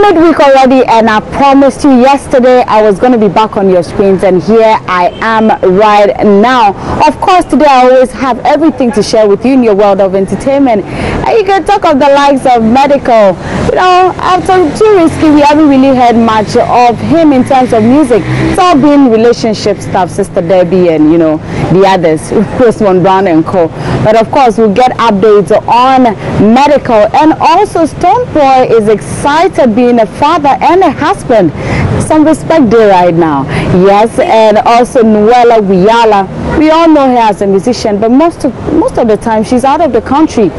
midweek already, and I promised you yesterday I was going to be back on your screens, and here I am right now. Of course, today I always have everything to share with you in your world of entertainment. And you can talk of the likes of Medical. You know, after Too Risky, we haven't really heard much of him in terms of music. It's all been relationship stuff, Sister Debbie and, you know, the others, Rosemond Brown and co. But of course, we'll get updates on Medical. And also, Stonebwoy is excited being a father and a husband. Some respect there right now. Yes, and also Nuella Wiala. We all know her as a musician, but most of the time she's out of the country,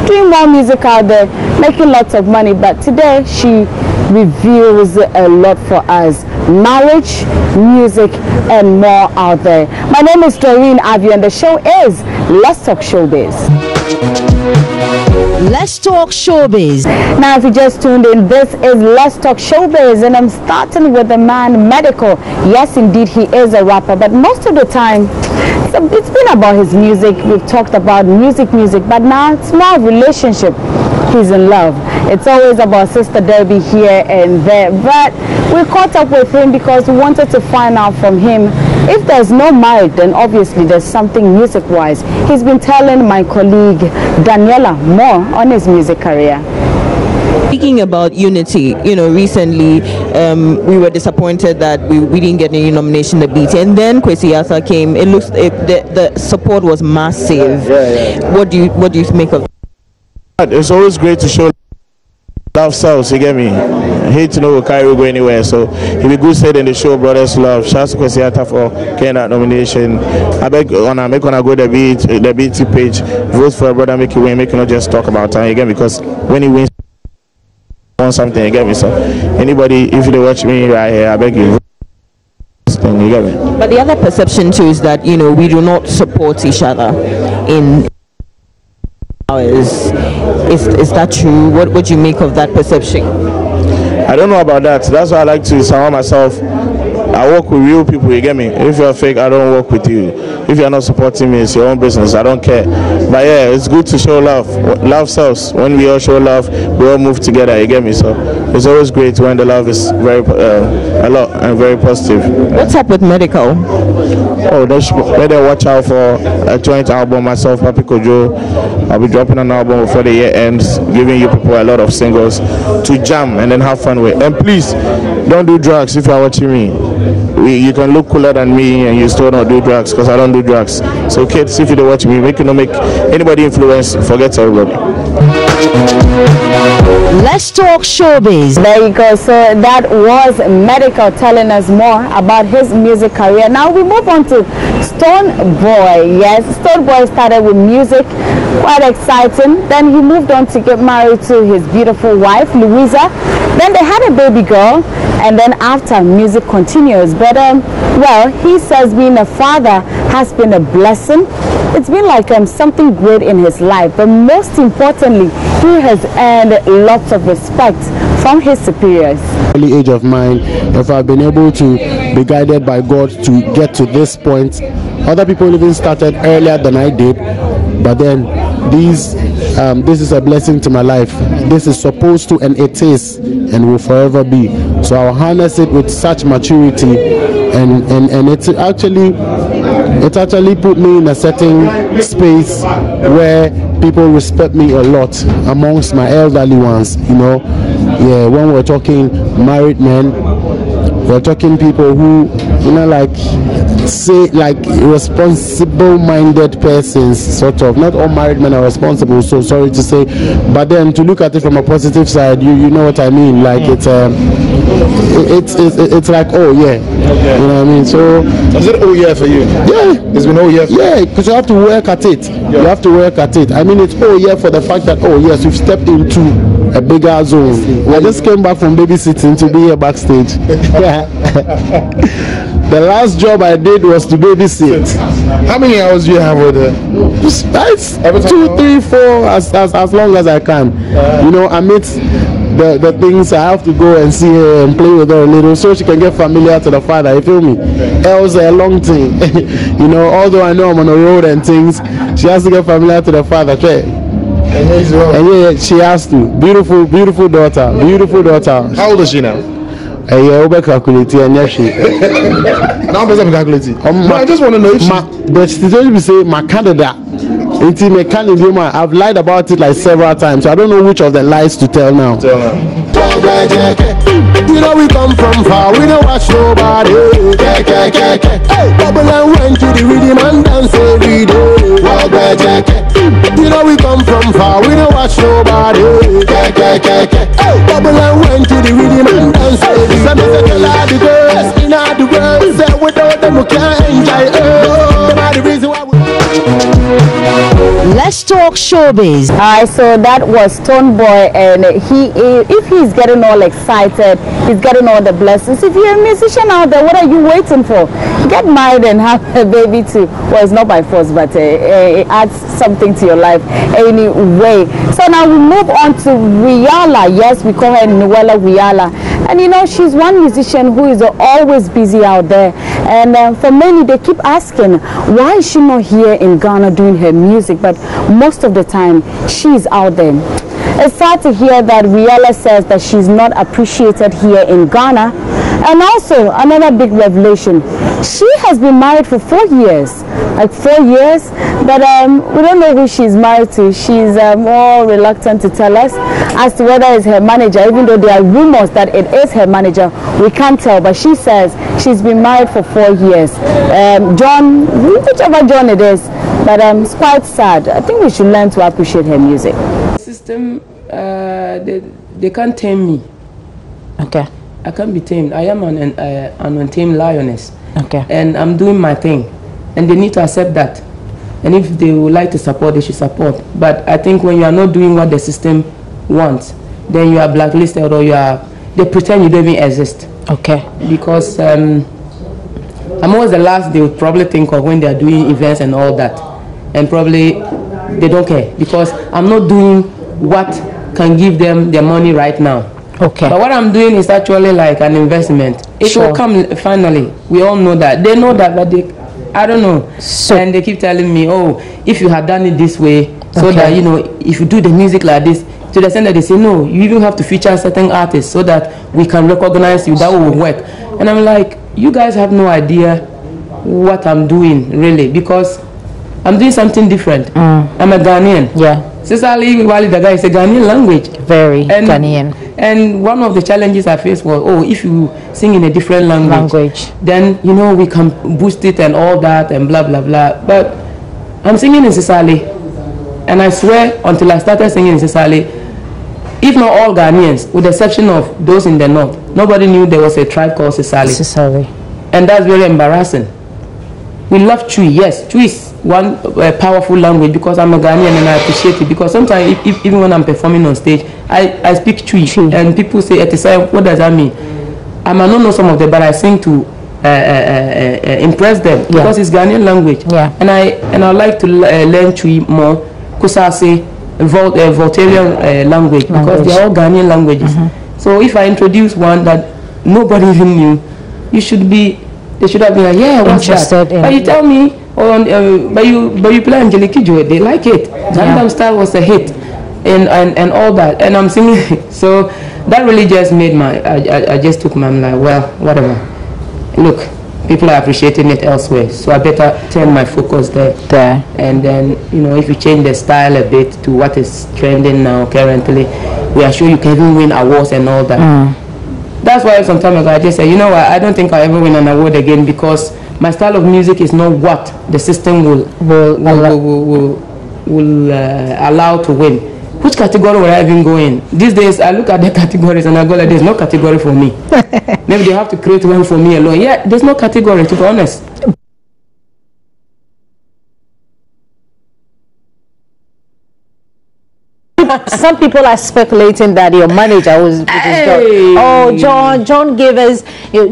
doing more music out there, making lots of money. But today she reveals a lot for us: marriage, music, and more out there. My name is Doreen Avio, and the show is Let's Talk Showbiz. Let's Talk Showbiz. Now, if you just tuned in, this is Let's Talk Showbiz, and I'm starting with the man Medical. Yes, indeed, he is a rapper, but most of the time it's been about his music. We've talked about music, but now it's more relationship. He's in love. It's always about Sister Debbie here and there, but we caught up with him because we wanted to find out from him if there's no marriage, then obviously there's something music-wise. He's been telling my colleague Daniela more on his music career. Speaking about unity, you know, recently we were disappointed that we didn't get any nomination in the BT, and then Kwesi Arthur came. It looks the support was massive. What do you make of that? It's always great to show love sells, you get me? I hate to know Kai will go anywhere, so if we good said in the show Brothers Love, shout out to Kwesi Arthur for getting that nomination. I beg make on go the BT page, vote for a brother, make you win, make you not just talk about time, you get me? Because when he wins on something, you get me? So anybody, if they watch me right here, I beg you, you get me? But the other perception too is that, you know, we do not support each other in is that true? What do you make of that perception? I don't know about that. That's why I like to surround myself. I work with real people, you get me? If you're fake, I don't work with you. If you're not supporting me, it's your own business. I don't care. But yeah, it's good to show love. Love sells. When we all show love, we all move together, you get me? So it's always great when the love is very a lot and very positive. What's up with Medical? Oh, better watch out for a joint album. Myself, Papi Kojo. I'll be dropping an album before the year ends, giving you people a lot of singles to jam and then have fun with. And please, don't do drugs if you're watching me. You can look cooler than me and you still not do drugs, because I don't do drugs. So kids, if you don't watch me, make you not make anybody influence, forget everybody. Let's Talk Showbiz. There you go. So that was Medical telling us more about his music career. Now we move on to Stonebwoy. Yes, Stonebwoy started with music, quite exciting. Then he moved on to get married to his beautiful wife, Louisa. Then they had a baby girl, and then after, music continues. But well, he says being a father has been a blessing. It's been like something great in his life, but most importantly, he has earned lots of respect from his superiors. Early age of mine, if I've been able to be guided by God to get to this point, other people even started earlier than I did, but then this is a blessing to my life. This is supposed to, and it is, and will forever be. So I'll harness it with such maturity, and it actually put me in a certain space where people respect me a lot amongst my elderly ones. You know, yeah. When we're talking married men, we're talking people who, you know, like say like responsible-minded persons, sort of. Not all married men are responsible, so sorry to say, but then to look at it from a positive side, you know what I mean. Like it's like, oh yeah, you know what I mean. So is it oh yeah for you? Yeah, it's been oh yeah. Yeah, because you have to work at it. You have to work at it. I mean, it's oh yeah for the fact that, oh yes, you've stepped into a bigger zone. I just came back from babysitting to be here backstage. The last job I did was to babysit. How many hours do you have with her? 2, 3, 4, as long as I can. You know, amidst the things, I have to go and see her and play with her a little so she can get familiar to the father, you feel me? Else a long thing. You know, although I know I'm on the road and things, she has to get familiar to the father. And yeah, she has to. Beautiful, beautiful daughter. Beautiful daughter. How old is she now? Yeah, over calculate and yes, she. Now, better calculate. No, I just want to know if the situation we say my candidate. It's in a candidate. I've lied about it like several times. So I don't know which of the lies to tell now. Tell her. You know we come from far, we don't watch nobody. Hey, bubble and went to the rhythm and dance every day. You know we come from far, we don't watch nobody. Hey, bubble and went to the rhythm and dance every day. Some say tell all the girls in all the world, say without them we can't enjoy. The reason why we Let's talk showbiz. Alright, so that was Stone Boy, and if he's getting all excited, he's getting all the blessings. If you're a musician out there, what are you waiting for? Get married and have a baby too. Well, it's not by force, but it adds something to your life anyway. So now we move on to Riala. Yes, we call her Noella Riala. And you know, she's one musician who is always busy out there. And for many, they keep asking, why is she not here in Ghana doing her music? But most of the time, she's out there. It's sad to hear that Riala says that she's not appreciated here in Ghana. And also, another big revelation, she has been married for 4 years. Like 4 years, but we don't know who she's married to. She's more reluctant to tell us as to whether it's her manager, even though there are rumors that it is her manager. We can't tell, but she says she's been married for 4 years. John, whichever John it is, but it's quite sad. I think we should learn to appreciate her music. System, they can't tame me. Okay. I can't be tamed. I am an untamed lioness. Okay. And I'm doing my thing. And they need to accept that. And if they would like to support, they should support. But I think when you are not doing what the system wants, then you are blacklisted, or they pretend you don't even exist. Okay. Because I'm always the last they would probably think of when they are doing events and all that. And probably they don't care, because I'm not doing what can give them their money right now. Okay. But what I'm doing is actually like an investment. It will come finally. We all know that. They know that, but I don't know. So, and they keep telling me, oh, if you had done it this way, so that, you know, if you do the music like this, to the extent that they say, no, you even have to feature certain artists so that we can recognize you, that will work. And I'm like, you guys have no idea what I'm doing, really, because I'm doing something different. I'm a Ghanaian. Yeah. Cecily Wali Daga is a Ghanaian language. Very Ghanaian. And one of the challenges I faced was, oh, if you sing in a different language, then, you know, we can boost it and all that and blah, blah, blah. But I'm singing in Cecily. And I swear, until I started singing in Cecily, if not all Ghanaians, with the exception of those in the north, nobody knew there was a tribe called Cecily. And that's very embarrassing. We love Twi. Yes, Twi is one powerful language, because I'm a Ghanaian and I appreciate it. Because sometimes, even when I'm performing on stage, I speak Twi. And people say, what does that mean? I might not know some of them, but I sing to impress them, because it's Ghanaian language. And I like to learn Twi more, Kusase, Voltarian language, because they are all Ghanaian languages. So if I introduce one that nobody even knew, they should have been like, yeah, what's that? But you tell me, but you play Angelique Jolie, they like it. Gangnam Style was a hit, and all that, and I'm singing. So that really just made I just took my, I'm like, well, whatever. Look, people are appreciating it elsewhere, so I better turn my focus there. And then, you know, if you change the style a bit to what is trending now currently, we are sure you can even win awards and all that. That's why some time ago I just said, you know what, I don't think I'll ever win an award again, because my style of music is not what the system will allow to win. Which category will I even go in? These days I look at the categories and I go like, there's no category for me. Maybe they have to create one for me alone. Yeah, there's no category, to be honest. Some people are speculating that your manager was John gave us.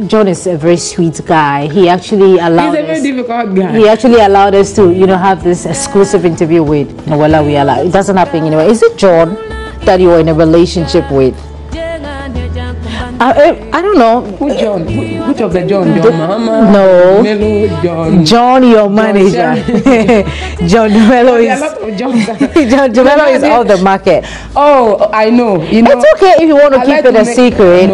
John is a very sweet guy. He actually allowed He's a very difficult guy. He actually allowed us to, you know, have this exclusive interview with Noella Riala. It doesn't happen anyway. Is it John that you are in a relationship with? I don't know. Which John? Which of the John? John Mama? No. Melo, John. John, your manager. John Dumelo is. A lot of Johns. John Dumelo is off the market. Oh, I know. You know. It's okay if you want to keep it a secret.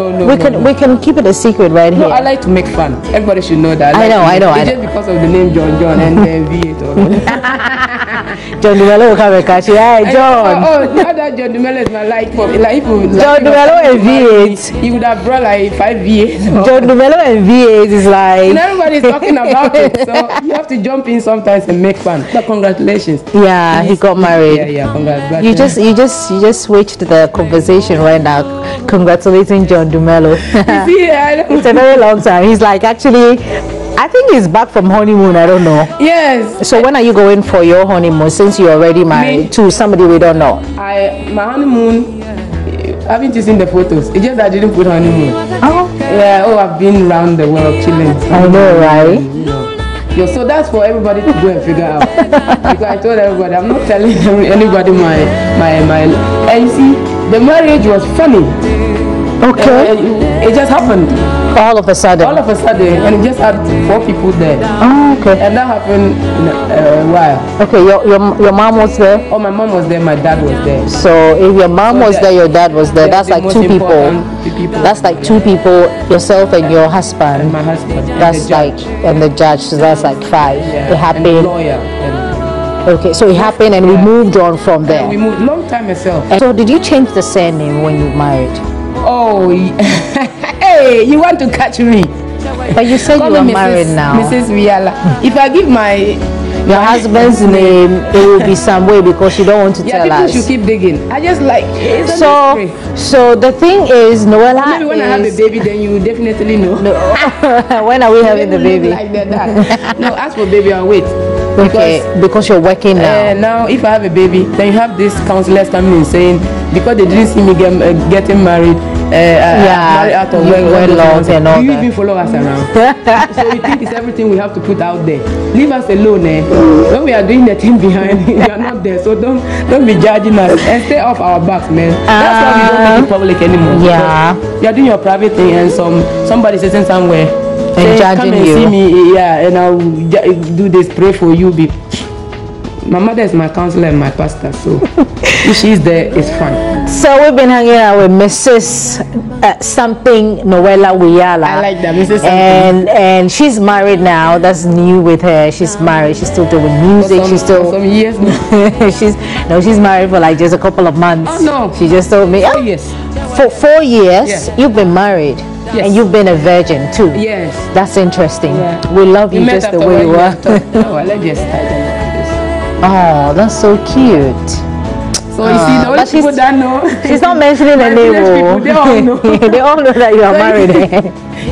We can keep it a secret right here. No, I like to make fun. Everybody should know that. I know. It's just because of the name John and then V8. John Dumelo will come and catch you. Hey, John. Now that John Dumelo is my light for like John Dumelo and V8. He would have brought like 5 V8. John Dumelo and V8 is like. And everybody's talking about it, so you have to jump in sometimes and make fun. But congratulations. Yeah, he got married. Yeah, congratulations. You just switched the conversation right now. Congratulating John Dumelo. It's a very long time. He's like, actually, I think he's back from honeymoon. I don't know. Yes. So when are you going for your honeymoon? Since you're already married to somebody we don't know. My honeymoon. I haven't seen the photos. It's just that I didn't put honeymoon. Oh. Yeah. Oh, I've been around the world chilling. I know, right? Yo, so that's for everybody to go and figure out. Because I told everybody, I'm not telling anybody my. And you see, the marriage was funny. Okay. It just happened. All of a sudden, and it just had 4 people there. Oh, okay. And that happened in a while. Okay, your mom was there? Oh, my mom was there, my dad was there. So if your mom was there, your dad was there. That's like 2 people. That's like 2 people, yourself and your husband. And my husband. That's like, and the judge, so that's like 5. Yeah, it happened. And the lawyer. Okay, so it happened and we moved on from there. We moved long time myself. So did you change the surname when you married? Oh, hey, you want to catch me? But you said you are married now. Mrs. Viala. If I give your husband's name, it will be some way because you don't want to tell us. Yeah, people should keep digging. I just like so the thing is, Noella. Maybe when I have a baby, then you definitely know. No. When are we having the baby? Like that. No, ask for baby and wait. Because you're working now. Now, if I have a baby, then you have these counselors coming in saying because they didn't see me getting married. Married out of wedlock and all that. Do you even follow us around? So we think it's everything we have to put out there. Leave us alone, eh? When we are doing the thing behind, we are not there. So don't be judging us and stay off our backs, man. That's why we don't make it public anymore. Yeah. You are doing your private thing and somebody sitting somewhere and judging come and see me, and I'll do this, pray for you. My mother is my counselor and my pastor, so if she's there, it's fun. So we've been hanging out with Mrs. Something Noella Wiala. I like that, Mrs. Something. And she's married now. That's new with her. She's married. She's still doing music. For some years now. she's married for like just a couple of months. Oh no. She just told me. 4 years. For 4 years, yes. You've been married. Yes. And you've been a virgin too. Yes. That's interesting. Yeah. We love you just the way you are. Oh, that's so cute. So you see, the only people that know. She's not mentioning the name. People, they all know. They all know that you are married.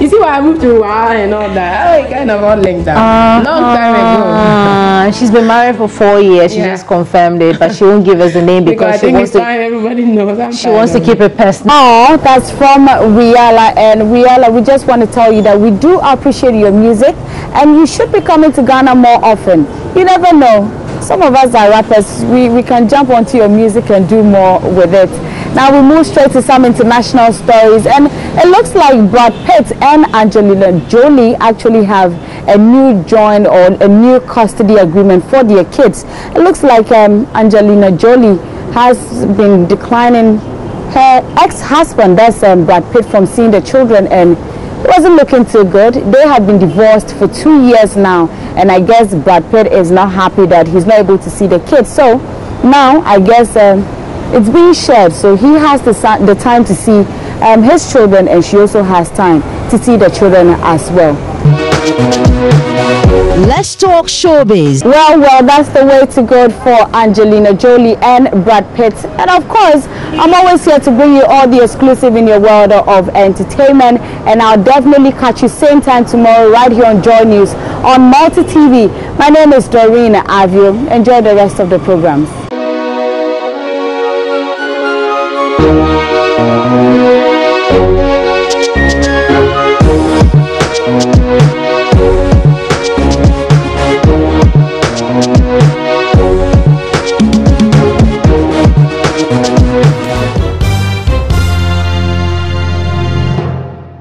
You see why I moved to and all that. I kind of all linked up. Long time ago. She's been married for 4 years. She just confirmed it, but she won't give us the name because she wants to. Everybody knows. She wants to keep it personal. Oh, that's from Wiala. And Wiala, we just want to tell you that we do appreciate your music, and you should be coming to Ghana more often. You never know. Some of us are rappers, we can jump onto your music and do more with it. Now we move straight to some international stories, and it looks like Brad Pitt and Angelina Jolie actually have a new joint or a new custody agreement for their kids. It looks like Angelina Jolie has been declining her ex-husband, that's Brad Pitt, from seeing the children, and it wasn't looking too good. They had been divorced for 2 years now, and I guess Brad Pitt is not happy that he's not able to see the kids. So now I guess it's being shared, so he has the time to see his children, and she also has time to see the children as well. Let's talk showbiz. Well, that's the way to go for Angelina Jolie and Brad Pitt. And of course, I'm always here to bring you all the exclusive in your world of entertainment. And I'll definitely catch you same time tomorrow right here on Joy News on Multi TV. My name is Doreen Avio. Enjoy the rest of the programs.